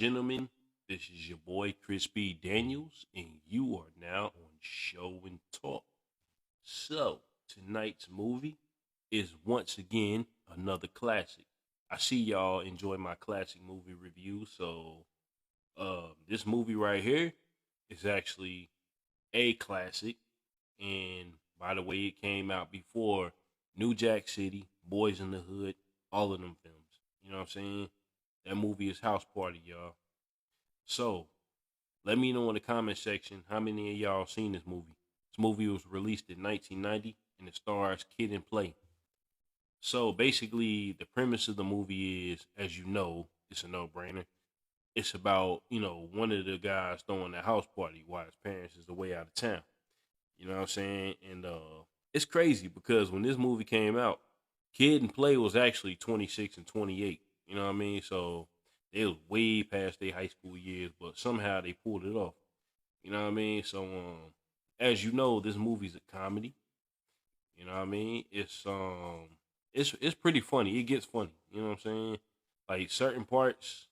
gentlemen, this is your boy Chris B. Daniels, and you are now on Show and Talk. So, tonight's movie is once again another classic. I see y'all enjoy my classic movie review, so this movie right here is actually a classic. And by the way, it came out before New Jack City, Boys in the Hood, all of them films. You know what I'm saying? That movie is House Party, y'all. So let me know in the comment section how many of y'all seen this movie. This movie was released in 1990 and it stars Kid and Play. So basically, the premise of the movie is, as you know, it's a no-brainer. It's about, one of the guys throwing a house party while his parents is away out of town. You know what I'm saying? And it's crazy because when this movie came out, Kid and Play was actually 26 and 28. You know what I mean? So they was way past their high school years, but somehow they pulled it off. You know what I mean? So as you know, this movie's a comedy. You know what I mean? It's pretty funny. It gets funny. You know what I'm saying? Like certain parts,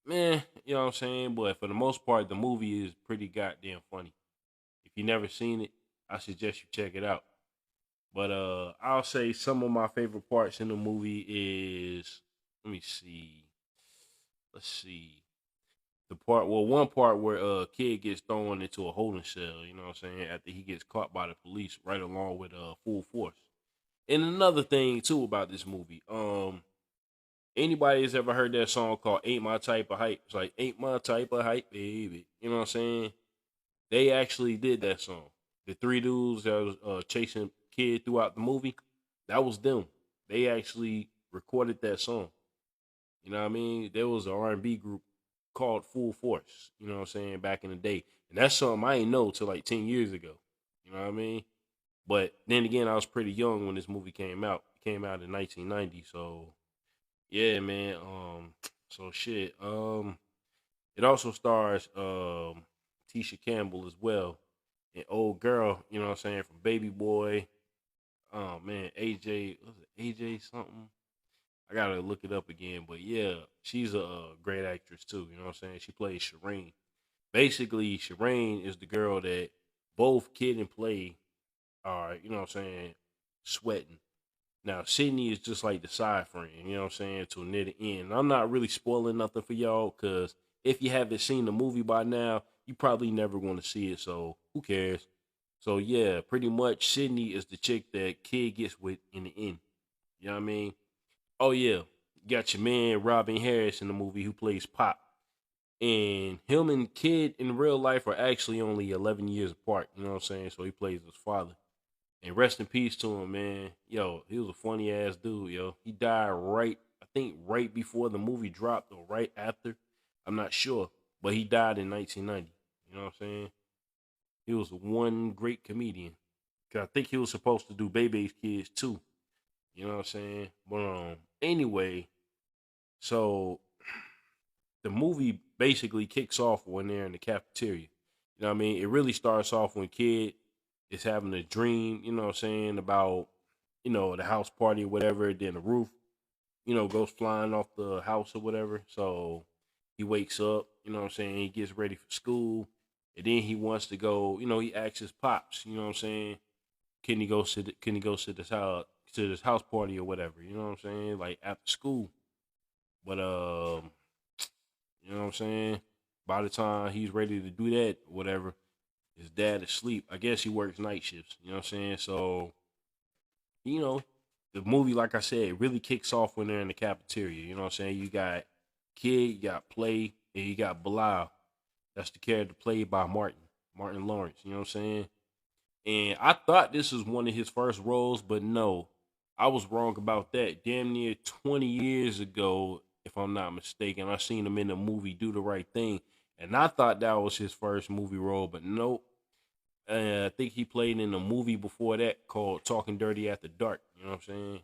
man, you know what I'm saying? But for the most part, the movie is pretty goddamn funny. If you never seen it, I suggest you check it out. But I'll say some of my favorite parts in the movie is, let me see. Let's see. One part where kid gets thrown into a holding cell, you know what I'm saying, after he gets caught by the police right along with full force. And another thing too about this movie, anybody has ever heard that song called Ain't My Type of Hype? It's like Ain't My Type of Hype, baby. You know what I'm saying? They actually did that song. The three dudes that was chasing kid throughout the movie, that was them. They actually recorded that song. You know what I mean? There was an R&B group called Full Force, you know what I'm saying, back in the day. And that's something I ain't know till like 10 years ago. You know what I mean? But then again, I was pretty young when this movie came out. It came out in 1990, so yeah, man. So shit. It also stars Tisha Campbell as well. An old girl, you know what I'm saying, from Baby Boy. Oh man, AJ, was it AJ something? I gotta look it up again, but yeah, she's a great actress too. You know what I'm saying? She plays Shireen. Basically, Shireen is the girl that both Kid and Play are, you know what I'm saying, sweating. Now, Sydney is just like the side friend, you know what I'm saying, to near the end. I'm not really spoiling nothing for y'all because if you haven't seen the movie by now, you probably never going to see it, so who cares? So, yeah, pretty much Sydney is the chick that Kid gets with in the end. You know what I mean? Oh, yeah, you got your man Robin Harris in the movie who plays Pop. And him and Kid in real life are actually only 11 years apart, you know what I'm saying? So he plays his father. And rest in peace to him, man. Yo, he was a funny ass dude, yo. He died right, I think right before the movie dropped or right after. I'm not sure. But he died in 1990. You know what I'm saying? He was one great comedian. 'Cause I think he was supposed to do Bebe's Kids too. You know what I'm saying? But anyway, so the movie basically kicks off when they're in the cafeteria. You know what I mean? It really starts off when Kid is having a dream, you know what I'm saying, about, the house party or whatever. Then the roof, goes flying off the house or whatever. So he wakes up, you know what I'm saying, he gets ready for school. And then he wants to go, he asks his pops, you know what I'm saying, can he go to this house party or whatever, you know what I'm saying? Like after school. But you know what I'm saying? By the time he's ready to do that, whatever, his dad is asleep. I guess he works night shifts. You know what I'm saying? So, you know, the movie, like I said, really kicks off when they're in the cafeteria. You know what I'm saying? You got Kid, you got Play, and you got Bilal. That's the character played by Martin Lawrence. You know what I'm saying? And I thought this was one of his first roles, but no, I was wrong about that. Damn near 20 years ago, if I'm not mistaken, I seen him in the movie Do the Right Thing, and I thought that was his first movie role, but nope. I think he played in a movie before that called Talking Dirty After Dark. You know what I'm saying?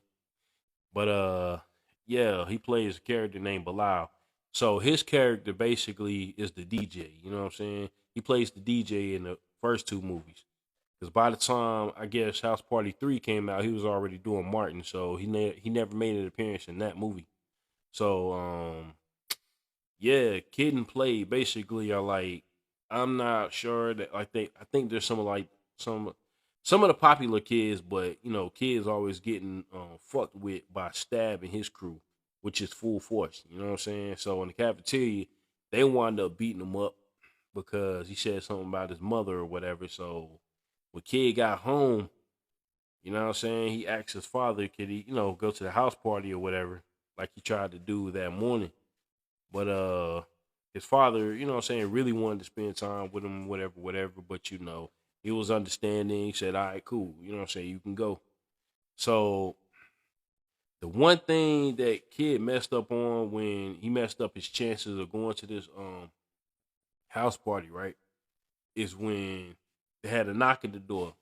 But yeah, he plays a character named Bilal. So his character basically is the DJ. You know what I'm saying? He plays the DJ in the first two movies. Because by the time I guess House Party 3 came out, he was already doing Martin, so he never made an appearance in that movie. So Yeah, Kid and Play basically are like, I'm not sure that I think there's some some of the popular kids, but kids always getting fucked with by Stab and his crew, which is Full Force. You know what I'm saying? So in the cafeteria, they wound up beating him up because he said something about his mother or whatever. So when Kid got home, you know what I'm saying, he asked his father, could he, go to the house party or whatever, like he tried to do that morning. But his father, you know what I'm saying, really wanted to spend time with him, whatever, whatever. But he was understanding. He said, all right, cool. You know what I'm saying, you can go. So the one thing that Kid messed up on when he messed up his chances of going to this house party, right, is when they had a knock at the door.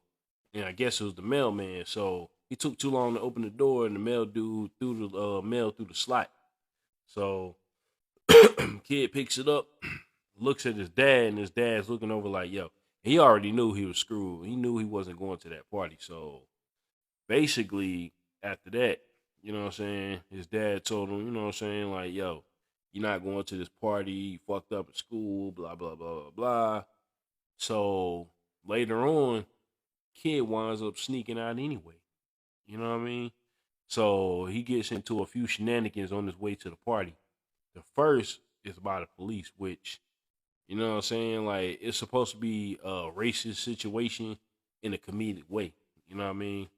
And I guess it was the mailman. So he took too long to open the door, and the mail dude threw the mail through the slot. So Kid picks it up, looks at his dad, and his dad's looking over like, yo. He already knew he was screwed. He knew he wasn't going to that party. So basically, after that, you know what I'm saying, his dad told him, you know what I'm saying, like, yo, you're not going to this party. You fucked up at school, blah, blah, blah, blah, blah. So later on, Kid winds up sneaking out anyway. You know what I mean? So he gets into a few shenanigans on his way to the party. The first is by the police, which, you know what I'm saying? Like, it's supposed to be a racist situation in a comedic way. You know what I mean?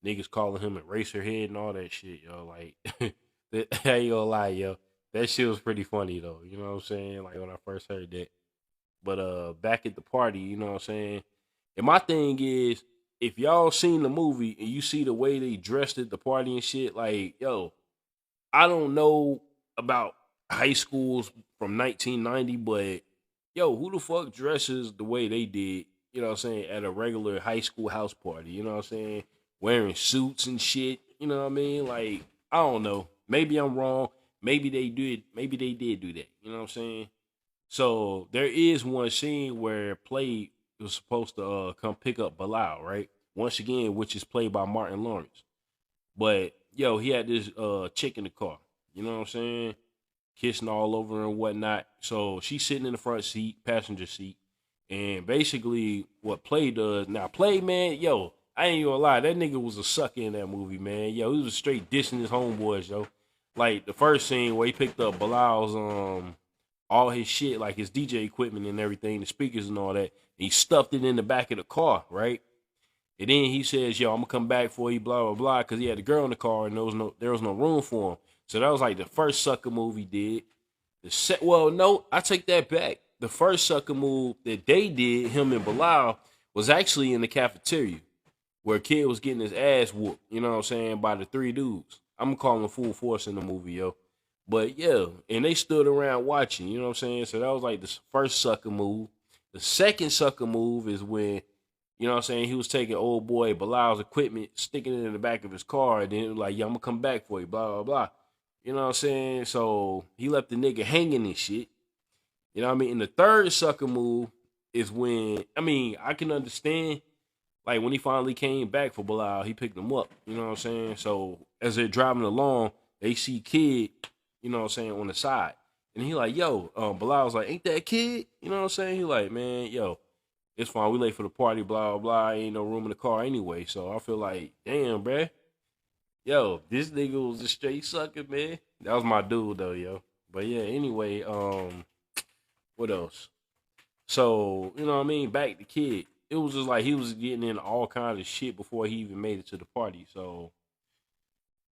Niggas calling him a racer head and all that shit, yo. Like, I ain't gonna lie, yo. That shit was pretty funny, though. You know what I'm saying? Like, when I first heard that. But back at the party, you know what I'm saying? And my thing is, if y'all seen the movie and you see the way they dressed at the party and shit, like, yo, I don't know about high schools from 1990, but yo, who the fuck dresses the way they did, you know what I'm saying, at a regular high school house party, you know what I'm saying? Wearing suits and shit, you know what I mean? Like, I don't know. Maybe I'm wrong. Maybe they did do that, you know what I'm saying? So there is one scene where Play was supposed to come pick up Bilal, right? Once again, which is played by Martin Lawrence. But yo, he had this chick in the car. You know what I'm saying? Kissing all over her and whatnot. So she's sitting in the front seat, passenger seat. And basically what Play does, now Play, man, yo, I ain't gonna lie, that nigga was a sucker in that movie, man. Yo, he was straight dissing his homeboys, yo. Like the first scene where he picked up Bilal's all his shit, like his DJ equipment and everything, the speakers and all that. And he stuffed it in the back of the car, right? And then he says, "Yo, I'm gonna come back for you," blah blah blah, because he had a girl in the car and there was no room for him. So that was like the first sucker move he did. Well, no, I take that back. The first sucker move that they did, him and Bilal, was actually in the cafeteria where Kid was getting his ass whooped. You know what I'm saying, by the three dudes. I'm calling Full Force in the movie, yo. But yeah, and they stood around watching. You know what I'm saying. So that was like the first sucker move. The second sucker move is when, you know what I'm saying, he was taking old boy Bilal's equipment, sticking it in the back of his car, and then it was like, "Yeah, I'm gonna come back for you," blah, blah, blah. You know what I'm saying? So he left the nigga hanging and shit. You know what I mean? And the third sucker move is when, I mean, I can understand, like when he finally came back for Bilal, he picked him up. You know what I'm saying? So as they're driving along, they see Kid, you know what I'm saying, on the side. And he like, yo, Bilal's like, ain't that Kid? You know what I'm saying? He like, man, yo, it's fine. We late for the party, blah, blah, blah. Ain't no room in the car anyway. So I feel like, damn, bruh. Yo, this nigga was a straight sucker, man. That was my dude, though, yo. But yeah, anyway, what else? So, you know what I mean? Back to Kid. It was just like he was getting in all kinds of shit before he even made it to the party. So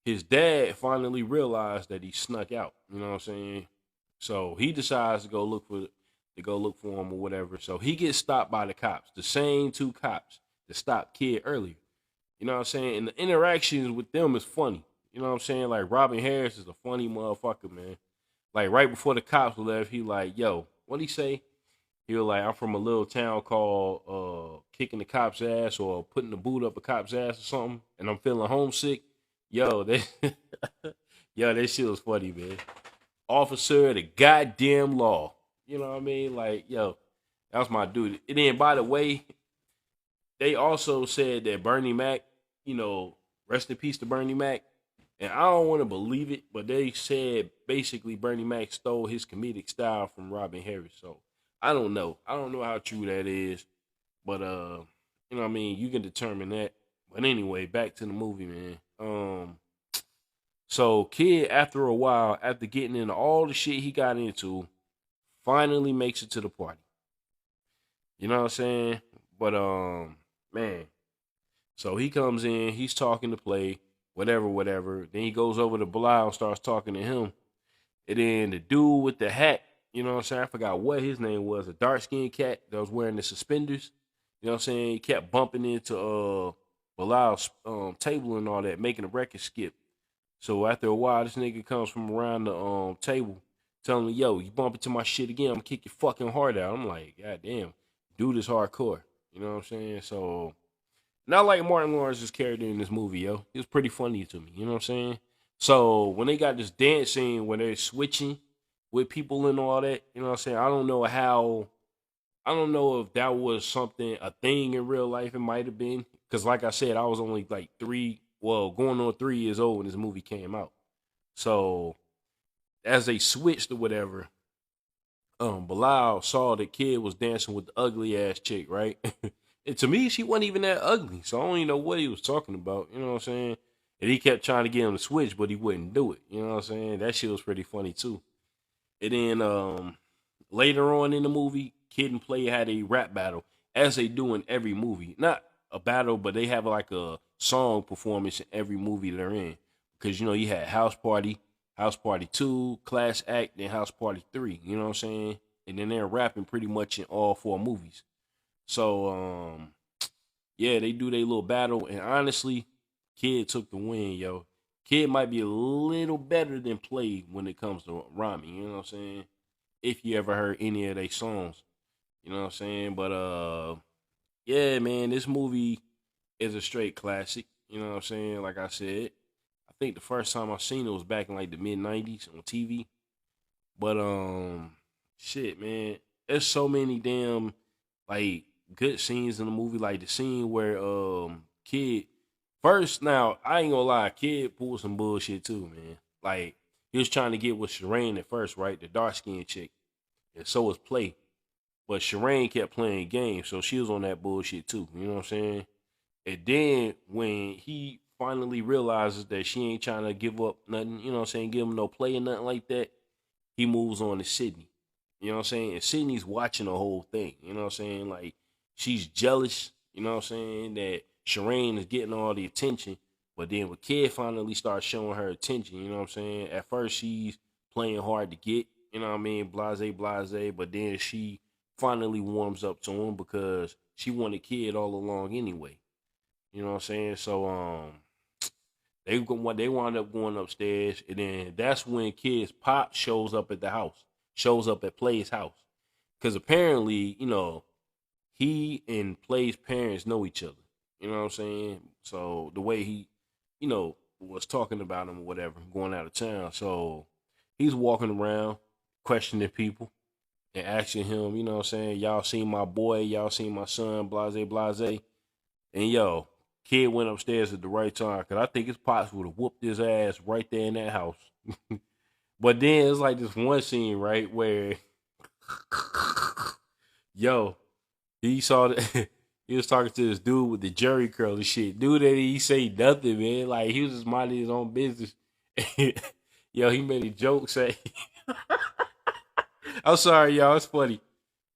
his dad finally realized that he snuck out. You know what I'm saying? So he decides to go look for him or whatever. So he gets stopped by the cops, the same two cops that stopped Kid earlier. You know what I'm saying? And the interactions with them is funny. You know what I'm saying? Like Robin Harris is a funny motherfucker, man. Like right before the cops left, he like, yo, what'd he say? He was like, I'm from a little town called kicking the cop's ass or putting the boot up a cop's ass or something, and I'm feeling homesick. Yo, that yo, that shit was funny, man. Officer of the goddamn law. You know what I mean? Like, yo, that was my dude. And then by the way, they also said that Bernie Mac, you know, rest in peace to Bernie Mac. And I don't want to believe it, but they said basically Bernie Mac stole his comedic style from Robin Harris. So I don't know. I don't know how true that is, but you know what I mean, you can determine that. But anyway, back to the movie, man. So kid, after a while, after getting into all the shit he got into, finally makes it to the party. You know what I'm saying? But man, so he comes in, he's talking to play, whatever, whatever. Then he goes over to Bilal and starts talking to him. And then the dude with the hat, you know what I'm saying? I forgot what his name was, a dark skinned cat that was wearing the suspenders. You know what I'm saying? He kept bumping into Bilal's table and all that, making the record skip. So after a while, this nigga comes from around the table telling me, yo, you bump into my shit again, I'm gonna kick your fucking heart out. I'm like, God damn, dude is hardcore. You know what I'm saying? So not like Martin Lawrence's character in this movie, yo. He was pretty funny to me. You know what I'm saying? So when they got this dance scene where they're switching with people and all that, you know what I'm saying? I don't know if that was something, a thing in real life. It might have been. Because like I said, I was only like going on 3 years old when this movie came out. So as they switched or whatever, Bilal saw the kid was dancing with the ugly ass chick, right? And to me, she wasn't even that ugly. So I don't even know what he was talking about. You know what I'm saying? And he kept trying to get him to switch, but he wouldn't do it. You know what I'm saying? That shit was pretty funny too. And then later on in the movie, Kid and Play had a rap battle, as they do in every movie. Not a battle, but they have like a song performance in every movie they're in. Because, you know, you had House Party 2, Class Act, then House Party 3. You know what I'm saying? And then they're rapping pretty much in all 4 movies. So, yeah, they do their little battle. And honestly, Kid took the win, yo. Kid might be a little better than Play when it comes to rhyming. You know what I'm saying? If you ever heard any of their songs. You know what I'm saying? But yeah, man, this movie is a straight classic. You know what I'm saying? Like I said, I think the first time I seen it was back in like the mid-90s on TV. But shit, man, there's so many damn like good scenes in the movie. Like the scene where Kid first, now I ain't gonna lie, Kid pulled some bullshit too, man. Like he was trying to get with Shireen at first, right? The dark skinned chick. And so was Play. But Shireen kept playing games, so she was on that bullshit too. You know what I'm saying? And then when he finally realizes that she ain't trying to give up nothing, you know what I'm saying, give him no play or nothing like that, he moves on to Sydney. You know what I'm saying? And Sydney's watching the whole thing. You know what I'm saying? Like, she's jealous, you know what I'm saying, that Shireen is getting all the attention. But then when Kid finally starts showing her attention, you know what I'm saying? At first she's playing hard to get, you know what I mean, blase, blase. But then she finally warms up to him because she wanted Kid all along anyway. You know what I'm saying? So they wound up going upstairs, and then that's when Kid's pop shows up at the house, shows up at Play's house, because apparently, you know, he and Play's parents know each other. You know what I'm saying? So the way he, you know, was talking about him or whatever, going out of town. So he's walking around questioning people and asking him, you know what I'm saying, y'all seen my boy, y'all seen my son, blase, blase. And yo, Kid went upstairs at the right time because I think his pops would have whooped his ass right there in that house. But then it's like this one scene, right, where yo, he saw that he was talking to this dude with the jerry curl and shit. Dude that he say nothing, man. Like he was just minding his own business. Yo, he made a joke say I'm sorry, y'all, it's funny.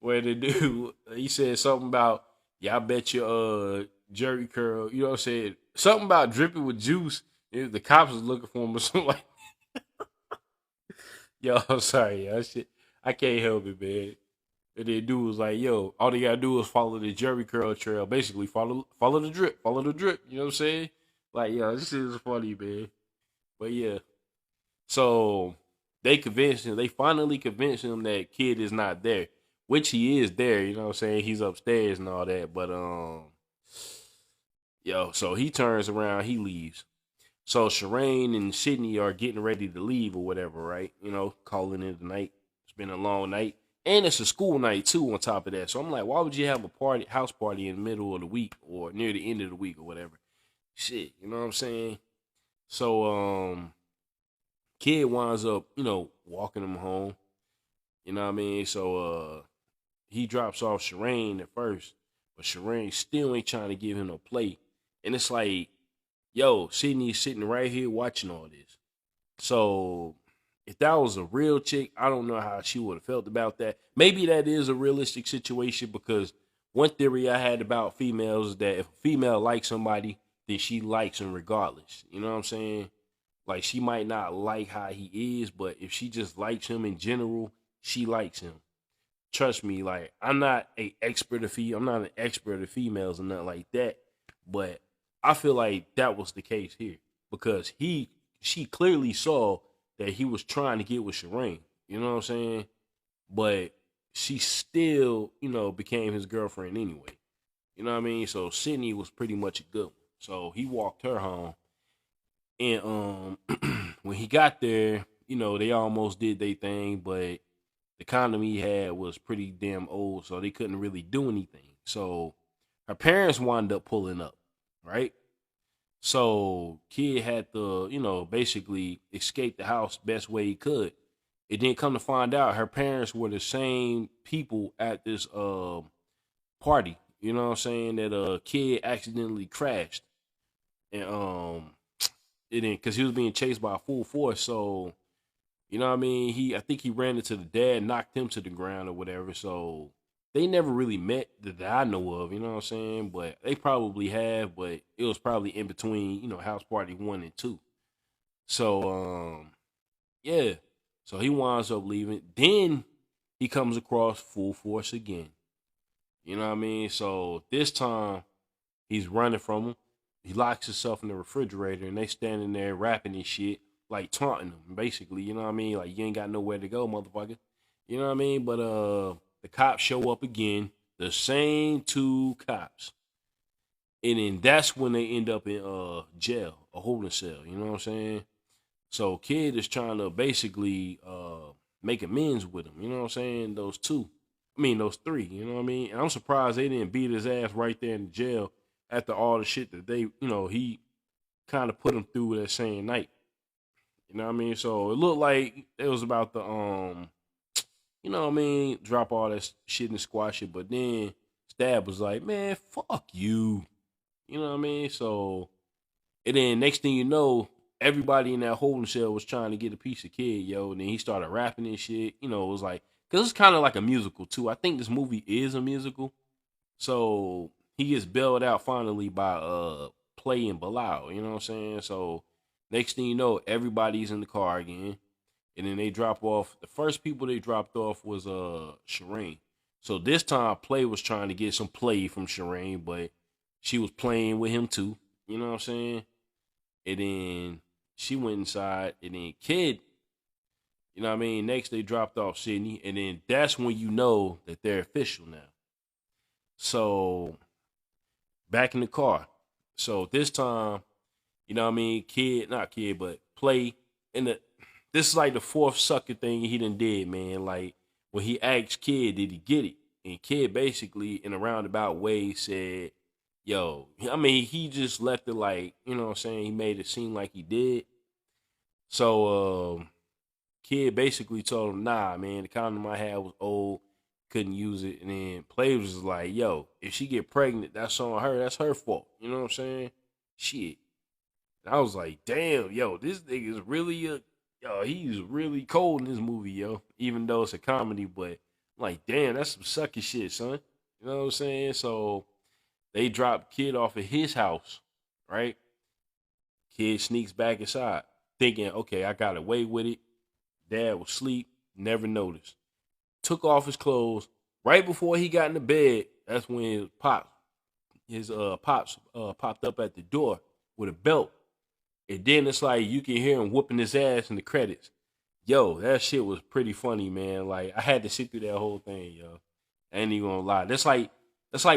Where the dude he said something about, yeah, I bet your jerry curl, you know what I'm saying? Something about dripping with juice. The cops was looking for him or something like. Yo, I'm sorry, yo. Shit, I can't help it, man. And then dude was like, yo, all they gotta do is follow the Jerry curl trail. Basically, follow the drip. Follow the drip. You know what I'm saying? Like, yo, this shit is funny, man. But yeah. So they finally convinced him that Kid is not there. Which he is there, you know what I'm saying? He's upstairs and all that. But yo, so he turns around, he leaves. So Shireen and Sydney are getting ready to leave or whatever, right? You know, calling it the night. It's been a long night. And it's a school night too on top of that. So I'm like, why would you have a house party in the middle of the week or near the end of the week or whatever? Shit, you know what I'm saying? So kid winds up, walking him home. You know what I mean? So he drops off Shireen at first, but Shireen still ain't trying to give him no play. And it's like, yo, Sydney's sitting right here watching all this. So if that was a real chick, I don't know how she would have felt about that. Maybe that is a realistic situation because one theory I had about females is that if a female likes somebody, then she likes him regardless. You know what I'm saying? Like she might not like how he is, but if she just likes him in general, she likes him. Trust me, like I'm not I'm not an expert of females or nothing like that, but I feel like that was the case here because she clearly saw that he was trying to get with Shireen. You know what I'm saying? But she still, became his girlfriend anyway. You know what I mean? So Sydney was pretty much a good one. So he walked her home. And when he got there, they almost did their thing, but the condom he had was pretty damn old, so they couldn't really do anything. So her parents wound up pulling up, right? So kid had to, basically escape the house best way he could. It didn't come to find out her parents were the same people at this party. You know what I'm saying? That a kid accidentally crashed. And it didn't because he was being chased by full force. So, you know what I mean? I think he ran into the dad, knocked him to the ground or whatever. So they never really met that I know of, you know what I'm saying? But they probably have, but it was probably in between, house party 1 and 2. So yeah. So he winds up leaving. Then he comes across full force again. You know what I mean? So this time he's running from him. He locks himself in the refrigerator and they standing there rapping and shit, like taunting him, basically, you know what I mean? Like you ain't got nowhere to go, motherfucker. You know what I mean? But the cops show up again, the same 2 cops. And then that's when they end up in jail, a holding cell, you know what I'm saying? So kid is trying to basically make amends with him, you know what I'm saying? Those 3, you know what I mean? And I'm surprised they didn't beat his ass right there in jail after all the shit that he kind of put him through that same night. You know what I mean? So it looked like it was about to drop all that shit and squash it. But then Stab was like, man, fuck you. You know what I mean? So, and then next thing you know, everybody in that holding cell was trying to get a piece of kid, yo. And then he started rapping and shit. It was like, because it's kind of like a musical too. I think this movie is a musical. So he gets bailed out finally by Play and Bilal, you know what I'm saying? So next thing you know, everybody's in the car again. And then they drop off. The first people they dropped off was Shireen. So this time Play was trying to get some play from Shireen, but she was playing with him too. You know what I'm saying? And then she went inside, and then Kid, you know what I mean? Next they dropped off Sydney, and then that's when you know that they're official now. So back in the car. So this time, you know what I mean? Not Kid, but Play. This is like the 4th sucker thing he done did, man. Like when he asked Kid, did he get it? And Kid basically, in a roundabout way, said, yo, I mean, he just left it like, you know what I'm saying? He made it seem like he did. So Kid basically told him, nah, man, the condom I had was old, couldn't use it. And then Play was just like, yo, if she get pregnant, that's on her. That's her fault. You know what I'm saying? Shit. And I was like, damn, yo, this nigga's really he's really cold in this movie, yo. Even though it's a comedy, but I'm like, damn, that's some sucky shit, son. You know what I'm saying? So they drop Kid off at his house, right? Kid sneaks back inside, thinking, okay, I got away with it. Dad was asleep, never noticed. Took off his clothes. Right before he got in the bed, that's when his pops popped up at the door with a belt. And then it's like you can hear him whooping his ass in the credits. Yo, that shit was pretty funny, man. Like I had to sit through that whole thing, yo. I ain't even gonna lie. That's like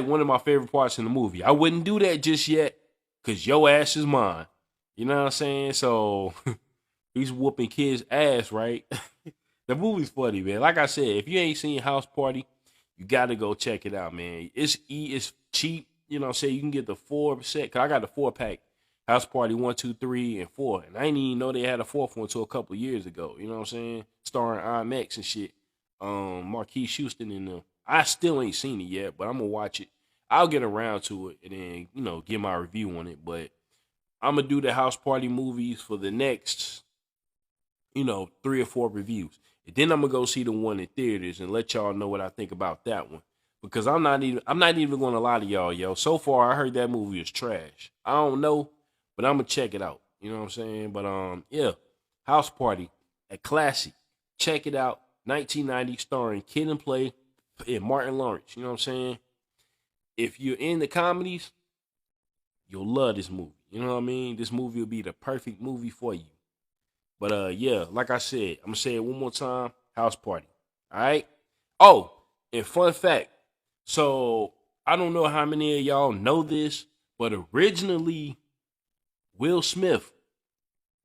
one of my favorite parts in the movie. I wouldn't do that just yet, cause your ass is mine. You know what I'm saying? So he's whooping Kid's ass, right? The movie's funny, man. Like I said, if you ain't seen House Party, you gotta go check it out, man. It's cheap. You know what I'm saying? You can get the 4 set, cause I got the 4-pack. House Party 1, 2, 3, and 4. And I didn't even know they had a fourth one until a couple of years ago. You know what I'm saying? Starring IMAX and shit. Marquise Houston and them. I still ain't seen it yet, but I'm gonna watch it. I'll get around to it and then, get my review on it. But I'm gonna do the House Party movies for the next, 3 or 4 reviews. And then I'm gonna go see the one in theaters and let y'all know what I think about that one. Because I'm not even gonna lie to y'all, yo. So far I heard that movie is trash. I don't know, but I'm gonna check it out. You know what I'm saying? But yeah. House Party, a classic. Check it out. 1990, starring Kid and Play and Martin Lawrence. You know what I'm saying? If you're in the comedies, you'll love this movie. You know what I mean? This movie will be the perfect movie for you. But yeah, like I said, I'm gonna say it one more time. House Party. All right. Oh, and fun fact. So I don't know how many of y'all know this, but originally Will Smith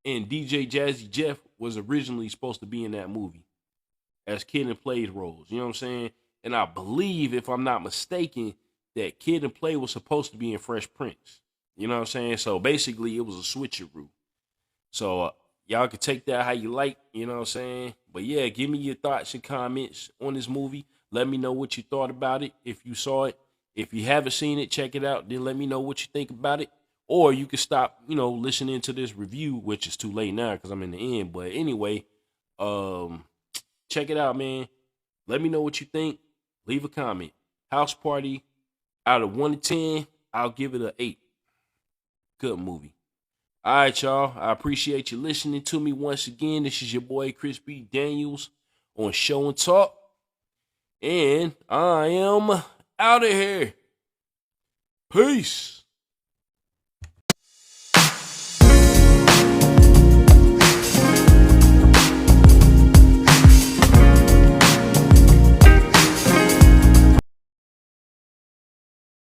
and DJ Jazzy Jeff was originally supposed to be in that movie as Kid and Play's roles. You know what I'm saying? And I believe, if I'm not mistaken, that Kid and Play was supposed to be in Fresh Prince. You know what I'm saying? So basically, it was a switcheroo. So y'all can take that how you like. You know what I'm saying? But yeah, give me your thoughts and comments on this movie. Let me know what you thought about it. If you saw it, if you haven't seen it, check it out. Then let me know what you think about it. Or you can stop, listening to this review, which is too late now because I'm in the end. But anyway, check it out, man. Let me know what you think. Leave a comment. House Party, out of 1 to 10, I'll give it an 8. Good movie. All right, y'all. I appreciate you listening to me once again. This is your boy Chris B. Daniels on Show and Talk. And I am out of here. Peace.